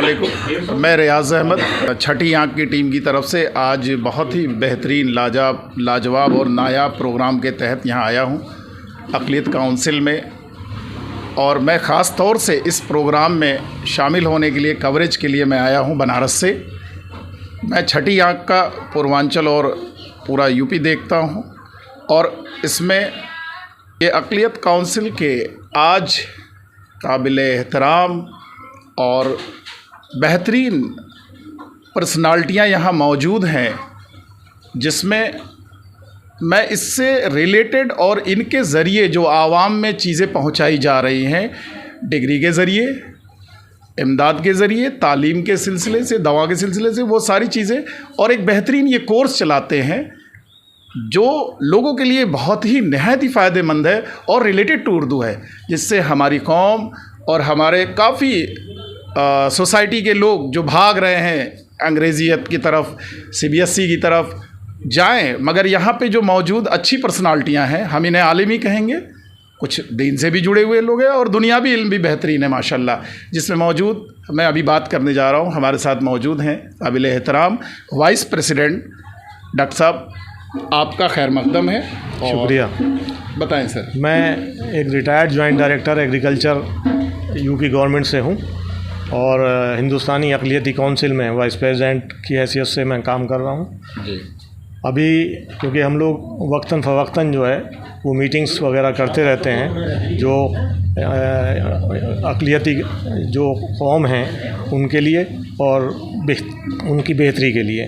वालेकुम। मैं रियाज़ अहमद छठी आँख की टीम की तरफ से आज बहुत ही बेहतरीन लाजवाब और नायाब प्रोग्राम के तहत यहाँ आया हूँ अक़लियत काउंसिल में। और मैं ख़ास तौर से इस प्रोग्राम में शामिल होने के लिए, कवरेज के लिए मैं आया हूँ बनारस से। मैं छठी आँख का पूर्वांचल और पूरा यूपी देखता हूँ और इसमें ये अक़लियत काउंसिल के आज काबिल एहतराम और बेहतरीन पर्सनालिटियाँ यहाँ मौजूद हैं, जिसमें मैं इससे रिलेटेड और इनके ज़रिए जो आवाम में चीज़ें पहुँचाई जा रही हैं, डिग्री के ज़रिए, इमदाद के ज़रिए, तालीम के सिलसिले से, दवा के सिलसिले से, वो सारी चीज़ें, और एक बेहतरीन ये कोर्स चलाते हैं जो लोगों के लिए बहुत ही नहायत ही फ़ायदेमंद है और रिलेटेड टू उर्दू है, जिससे हमारी कौम और हमारे काफ़ी सोसाइटी के लोग जो भाग रहे हैं अंग्रेज़ियत की तरफ, सीबीएसई की तरफ जाएं। मगर यहाँ पे जो मौजूद अच्छी पर्सनालिटियाँ हैं, हम इन्हें आलिम ही कहेंगे, कुछ दीन से भी जुड़े हुए लोग हैं और दुनियावी इल्म भी बेहतरीन है माशाल्लाह, जिसमें मौजूद मैं अभी बात करने जा रहा हूँ। हमारे साथ मौजूद हैं काबिल एहतराम वाइस प्रेसिडेंट डॉक्टर साहब, आपका खैर मकदम है। शुक्रिया। बताएं सर। मैं एक retired joint director agriculture UP government से हूँ और हिंदुस्तानी अक़लियती काउंसिल में वाइस प्रेसिडेंट की हैसियत से मैं काम कर रहा हूँ जी। अभी क्योंकि हम लोग वक्तन फ़वक्तन जो है वो मीटिंग्स वगैरह करते रहते हैं, जो अक़लियती जो कौम हैं उनके लिए और उनकी बेहतरी के लिए,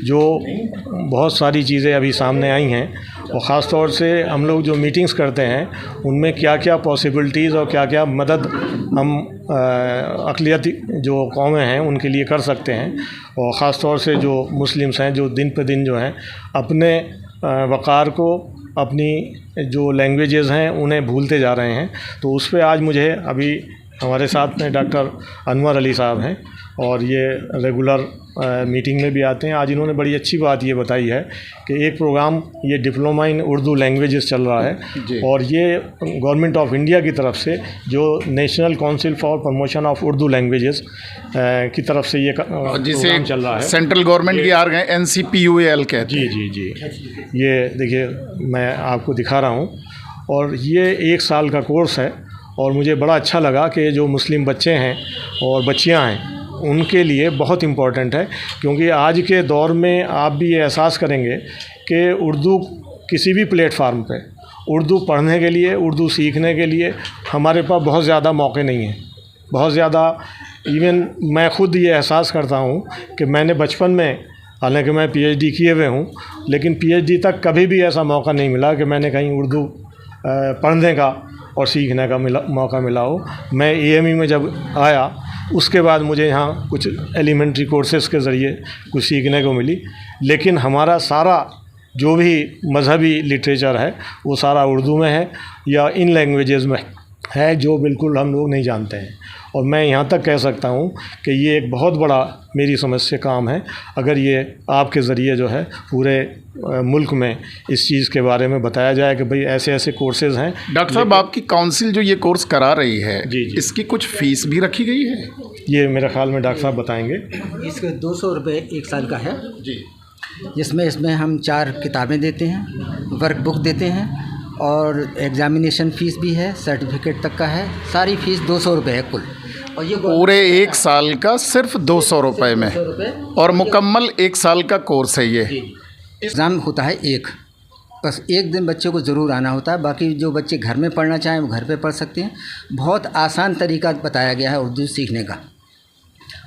जो बहुत सारी चीज़ें अभी सामने आई हैं। और ख़ास तौर से हम लोग जो मीटिंग्स करते हैं उनमें क्या क्या पॉसिबिलिटीज़ और क्या क्या मदद हम अक़लियती जो कौमें हैं उनके लिए कर सकते हैं। और ख़ास तौर से जो मुस्लिम्स हैं, जो दिन पे दिन जो हैं अपने वक़ार को, अपनी जो लैंग्वेजेस हैं उन्हें भूलते जा रहे हैं। तो उस पे आज मुझे अभी हमारे साथ में डॉक्टर अनवर अली साहब हैं और ये रेगुलर मीटिंग में भी आते हैं। आज इन्होंने बड़ी अच्छी बात ये बताई है कि एक प्रोग्राम ये डिप्लोमा इन उर्दू लैंग्वेजेस चल रहा है और ये गवर्नमेंट ऑफ इंडिया की तरफ से जो national council for promotion of Urdu languages की तरफ से ये प्रोग्राम चल रहा है। सेंट्रल गवर्नमेंट की आर गए NCPUAL के। जी जी जी, ये देखिए मैं आपको दिखा रहा हूँ और ये 1 साल का कोर्स है और मुझे बड़ा अच्छा लगा कि जो मुस्लिम बच्चे हैं और बच्चियां हैं उनके लिए बहुत इम्पॉर्टेंट है, क्योंकि आज के दौर में आप भी ये एहसास करेंगे कि उर्दू किसी भी प्लेटफार्म पे उर्दू पढ़ने के लिए, उर्दू सीखने के लिए हमारे पास बहुत ज़्यादा मौके नहीं हैं। बहुत ज़्यादा इवन मैं ख़ुद ये एहसास करता हूँ कि मैंने बचपन में, हालांकि मैं PhD किए हुए हूँ, लेकिन PhD तक कभी भी ऐसा मौका नहीं मिला कि मैंने कहीं उर्दू पढ़ने का और सीखने का मौका मिला हो। मैं AME में जब आया उसके बाद मुझे यहाँ कुछ एलिमेंट्री कोर्सेज़ के ज़रिए कुछ सीखने को मिली, लेकिन हमारा सारा जो भी मज़हबी लिटरेचर है वो सारा उर्दू में है या इन लैंग्वेजेस में है जो बिल्कुल हम लोग नहीं जानते हैं। और मैं यहाँ तक कह सकता हूँ कि ये एक बहुत बड़ा मेरी समझ से काम है, अगर ये आपके ज़रिए जो है पूरे मुल्क में इस चीज़ के बारे में बताया जाए कि भाई ऐसे ऐसे कोर्सेज़ हैं। डॉक्टर साहब, आपकी काउंसिल जो ये कोर्स करा रही है, जी जी, इसकी कुछ फ़ीस भी रखी गई है? ये मेरे ख्याल में डॉक्टर साहब बताएँगे। इसके 200 रुपये 1 साल का है जी, इसमें हम 4 किताबें देते हैं, वर्क बुक देते हैं और एग्ज़ामिनेशन फ़ीस भी है, सर्टिफिकेट तक का है। सारी फ़ीस 200 रुपये है कुल। और ये पूरे 1 साल का सिर्फ 200 रुपये में, और मुकम्मल 1 साल का कोर्स है ये। एग्ज़ाम होता है बस 1 दिन बच्चे को ज़रूर आना होता है, बाकी जो बच्चे घर में पढ़ना चाहें वो घर पे पढ़ सकते हैं। बहुत आसान तरीका बताया गया है उर्दू सीखने का।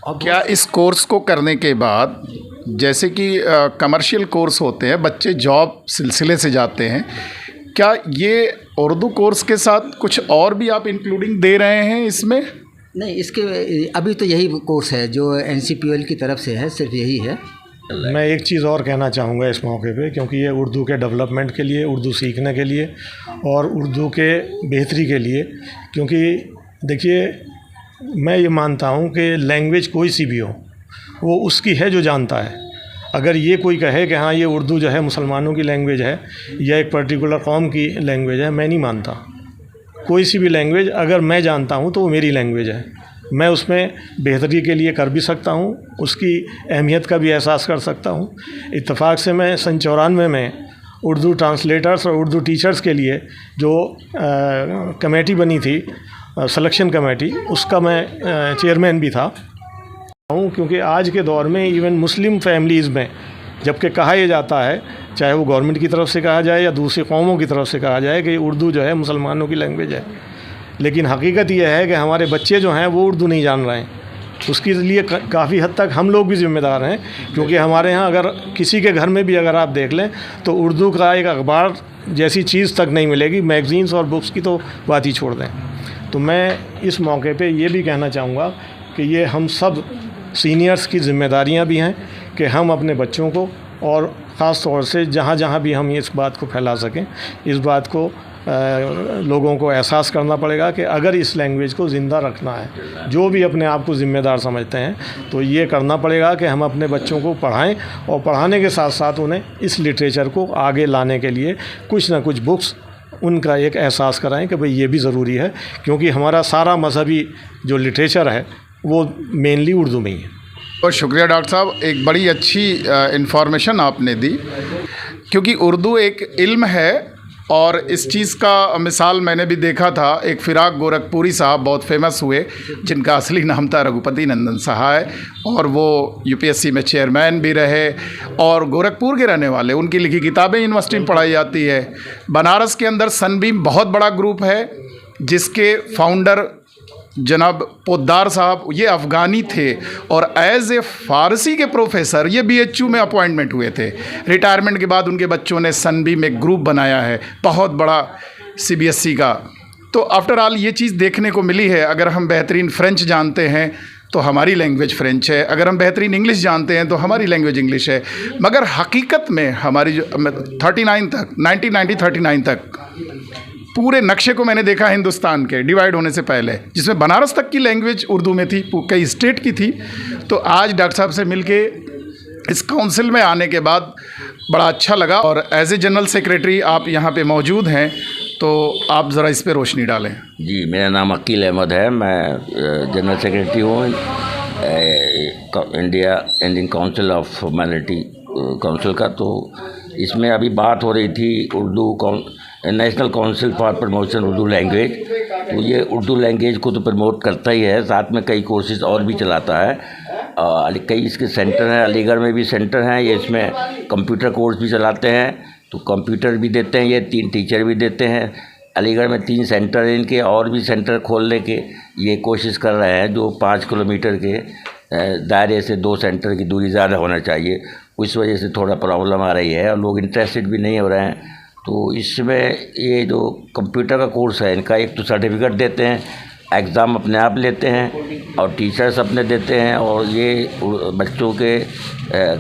और क्या इस कोर्स को करने के बाद, जैसे कि कमर्शियल कोर्स होते हैं, बच्चे जॉब सिलसिले से जाते हैं, क्या ये उर्दू कोर्स के साथ कुछ और भी आप इंक्लूडिंग दे रहे हैं इसमें? नहीं, इसके अभी तो यही कोर्स है जो NCPUAL की तरफ से है, सिर्फ यही है। मैं एक चीज़ और कहना चाहूँगा इस मौके पे, क्योंकि ये उर्दू के डेवलपमेंट के लिए, उर्दू सीखने के लिए और उर्दू के बेहतरी के लिए, क्योंकि देखिए मैं ये मानता हूँ कि लैंग्वेज कोई सी भी हो वो उसकी है जो जानता है। अगर ये कोई कहे कि हाँ ये उर्दू जो है मुसलमानों की लैंग्वेज है या एक पर्टिकुलर कौम की लैंग्वेज है, मैं नहीं मानता। कोई सी भी लैंग्वेज अगर मैं जानता हूँ तो वो मेरी लैंग्वेज है। मैं उसमें बेहतरी के लिए कर भी सकता हूँ, उसकी अहमियत का भी एहसास कर सकता हूँ। इत्तेफाक से मैं सन 94 में उर्दू ट्रांसलेटर्स और उर्दू टीचर्स के लिए जो कमेटी बनी थी, सिलेक्शन कमेटी, उसका मैं चेयरमैन भी था। क्योंकि आज के दौर में इवन मुस्लिम फैमिलीज़ में जबकि कहा यह जाता है, चाहे वो गवर्नमेंट की तरफ से कहा जाए या दूसरी कौमों की तरफ से कहा जाए, कि उर्दू जो है मुसलमानों की लैंग्वेज है, लेकिन हकीकत यह है कि हमारे बच्चे जो हैं वो उर्दू नहीं जान रहे हैं। उसके लिए काफ़ी हद तक हम लोग भी ज़िम्मेदार हैं, क्योंकि हमारे यहाँ अगर किसी के घर में भी अगर आप देख लें तो उर्दू का एक अखबार जैसी चीज़ तक नहीं मिलेगी। मैगज़ीन्स और बुक्स की तो बात ही छोड़ दें। तो मैं इस मौके पे ये भी कहना चाहूँगा कि ये हम सब सीनियर्स की ज़िम्मेदारियाँ भी हैं कि हम अपने बच्चों को, और ख़ास तौर से जहाँ जहाँ भी हम इस बात को फैला सकें, इस बात को लोगों को एहसास करना पड़ेगा कि अगर इस लैंग्वेज को ज़िंदा रखना है, जो भी अपने आप को ज़िम्मेदार समझते हैं, तो ये करना पड़ेगा कि हम अपने बच्चों को पढ़ाएं और पढ़ाने के साथ साथ उन्हें इस लिटरेचर को आगे लाने के लिए कुछ ना कुछ बुक्स उनका एक एहसास कराएं कि भाई ये भी ज़रूरी है, क्योंकि हमारा सारा मजहबी जो लिटरेचर है वो मेनली उर्दू में ही है। बहुत शुक्रिया डॉक्टर साहब, एक बड़ी अच्छी इन्फॉर्मेशन आपने दी, क्योंकि उर्दू एक इल्म है। और इस चीज़ का मिसाल मैंने भी देखा था, एक फ़िराक गोरखपुरी साहब बहुत फेमस हुए, जिनका असली नाम था रघुपति नंदन सहाय, और वो यूपीएससी में चेयरमैन भी रहे और गोरखपुर के रहने वाले। उनकी लिखी किताबें यूनिवर्सिटी में पढ़ाई जाती है। बनारस के अंदर सनबीम बहुत बड़ा ग्रुप है, जिसके फाउंडर जनाब पोद्दार साहब, ये अफ़गानी थे और एज़ ए फ़ारसी के प्रोफेसर ये बीएचयू में अपॉइंटमेंट हुए थे। रिटायरमेंट के बाद उनके बच्चों ने सनबीम में ग्रुप बनाया है, बहुत बड़ा सीबीएसई का। तो आफ्टर ऑल ये चीज़ देखने को मिली है। अगर हम बेहतरीन फ़्रेंच जानते हैं तो हमारी लैंग्वेज फ़्रेंच है, अगर हम बेहतरीन इंग्लिश जानते हैं तो हमारी लैंग्वेज इंग्लिश है। मगर हकीकत में हमारी जो 1939 तक पूरे नक्शे को मैंने देखा हिंदुस्तान के डिवाइड होने से पहले, जिसमें बनारस तक की लैंग्वेज उर्दू में थी, कई स्टेट की थी। तो आज डॉक्टर साहब से मिलके इस काउंसिल में आने के बाद बड़ा अच्छा लगा। और एज ए जनरल सेक्रेटरी आप यहाँ पे मौजूद हैं, तो आप ज़रा इस पे रोशनी डालें। जी, मेरा नाम अकील अहमद है, मैं जनरल सेक्रेटरी हूँ Indian council of minority council का। तो इसमें अभी बात हो रही थी Urdu national council for promotion Urdu language. तो ये उर्दू लैंग्वेज को तो प्रमोट करता ही है, साथ में कई कोर्सेज और भी चलाता है। कई इसके सेंटर हैं, अलीगढ़ में भी सेंटर हैं। ये इसमें कंप्यूटर कोर्स भी चलाते हैं, तो कंप्यूटर भी देते हैं, ये 3 टीचर भी देते हैं। अलीगढ़ में 3 सेंटर हैं इनके, और भी सेंटर खोलने के ये कोशिश कर रहे हैं। जो 5 किलोमीटर के दायरे से 2 सेंटर की दूरी ज़्यादा होना चाहिए, उस वजह से थोड़ा प्रॉब्लम आ रही है और लोग इंटरेस्टेड भी नहीं हो रहे हैं। तो इसमें ये जो कंप्यूटर का कोर्स है, इनका एक तो सर्टिफिकेट देते हैं, एग्ज़ाम अपने आप लेते हैं और टीचर्स अपने देते हैं। और ये बच्चों के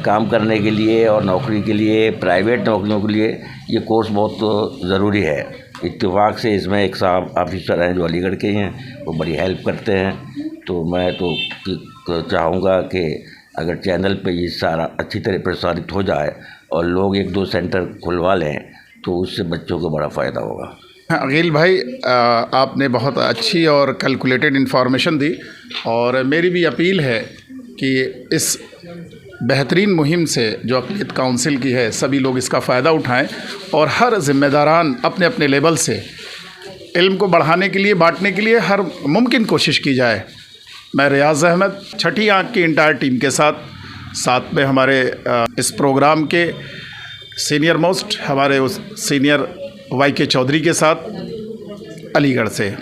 काम करने के लिए और नौकरी के लिए, प्राइवेट नौकरियों के लिए ये कोर्स बहुत ज़रूरी है। इत्तेफाक से इसमें एक साहब ऑफिसर हैं जो अलीगढ़ के हैं, वो बड़ी हेल्प करते हैं। तो मैं तो चाहूँगा कि अगर चैनल पे ये सारा अच्छी तरह प्रसारित हो जाए और लोग 1-2 सेंटर खुलवा लें, तो उससे बच्चों को बड़ा फ़ायदा होगा। अकील भाई, आपने बहुत अच्छी और कैलकुलेटेड इन्फॉर्मेशन दी, और मेरी भी अपील है कि इस बेहतरीन मुहिम से जो अक़लियत काउंसिल की है, सभी लोग इसका फ़ायदा उठाएं और हर ज़िम्मेदारान अपने अपने लेवल से इल्म को बढ़ाने के लिए, बांटने के लिए हर मुमकिन कोशिश की जाए। मैं रियाज़ अहमद, छठी आँख की इंटायर टीम के साथ में हमारे इस प्रोग्राम के सीनियर मोस्ट हमारे उस सीनियर YK चौधरी के साथ अलीगढ़ से।